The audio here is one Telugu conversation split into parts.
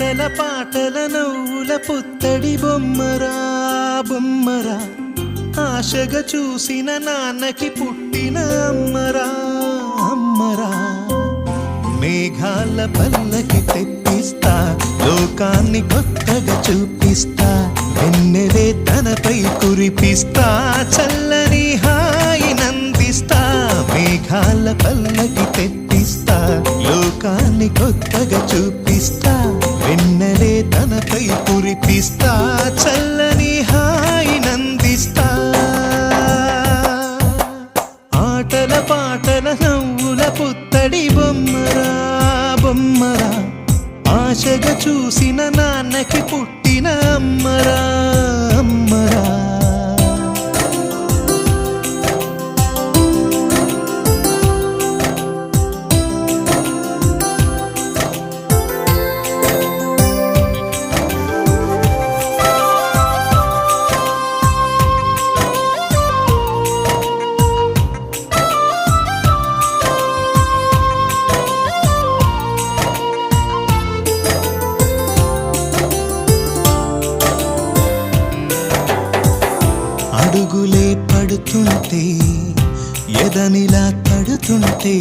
ఆటల పాటల నవ్వుల పుత్తడి బొమ్మరా బొమ్మరా, ఆశగా చూసిన నాన్నకి పుట్టిన అమ్మరా అమ్మరా. మేఘాల పల్లకి తెప్పిస్తా, లోకాన్ని కొత్తగా చూపిస్తా, వెన్నెలే తనపై కురిపిస్తా, చల్లని హాయి నందిస్తా. మేఘాల పల్లకి తెప్పిస్తా, లోకాన్ని కొత్తగా చూపిస్తా, వెన్నెలే తనపై కురిపిస్తా, చల్లని హాయి నందిస్తా. ఆటల పాటల నవ్వుల పుత్తడి బొమ్మరా బొమ్మరా, ఆశగా చూసిన నాన్నకి పుట్టిన అమ్మరా అమ్మరా. అడుగులే పడుతుంటే, ఎదనిలా తడుతుంటే,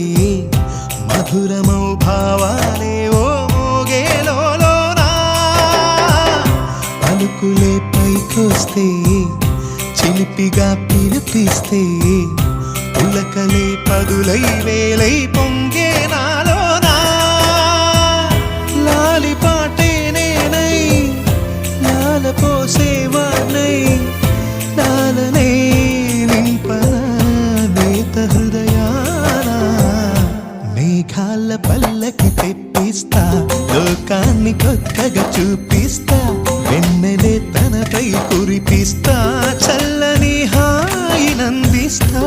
మధురమౌ భావాలే ఓ మోగేలోనా. పలుకులే పైకొస్తే, చిలిపిగా పిలిపిస్తే, ఉలకలే పదులై వేలై పొంగే నాలోనా. లాలి పాటే నేనై, లాల పోసేవాణ్ణై, నాలనే నింపన నేత హృదయాన. మేఘాల పల్లకి తెప్పిస్తా, లోకాన్ని కొత్తగా చూపిస్తా, వెన్నెలే తనపై కురిపిస్తా, చల్లని హాయి నందిస్తా.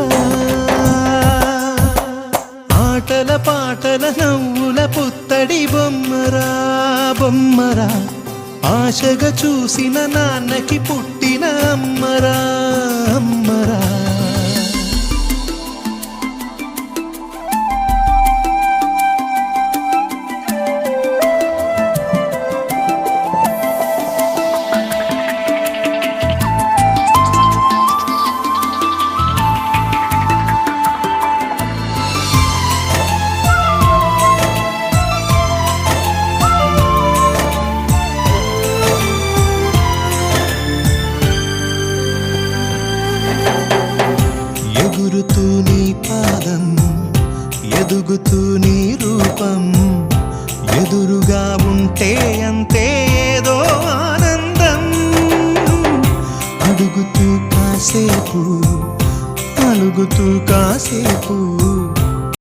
ఆటల పాటల నవ్వుల పుత్తడి బొమ్మరా బొమ్మరా, ఆశగా చూసిన నాన్నకి పుట్టిన అమ్మరా అమ్మరా. ఎగురుతూ నీ పాదం, ఎదుగుతూ నీ రూపం, ఎదురుగా ఉంటే అంతే ఏదో ఆనందం. అడుగుతూ కాసేపు, అలుగుతూ కాసేపు,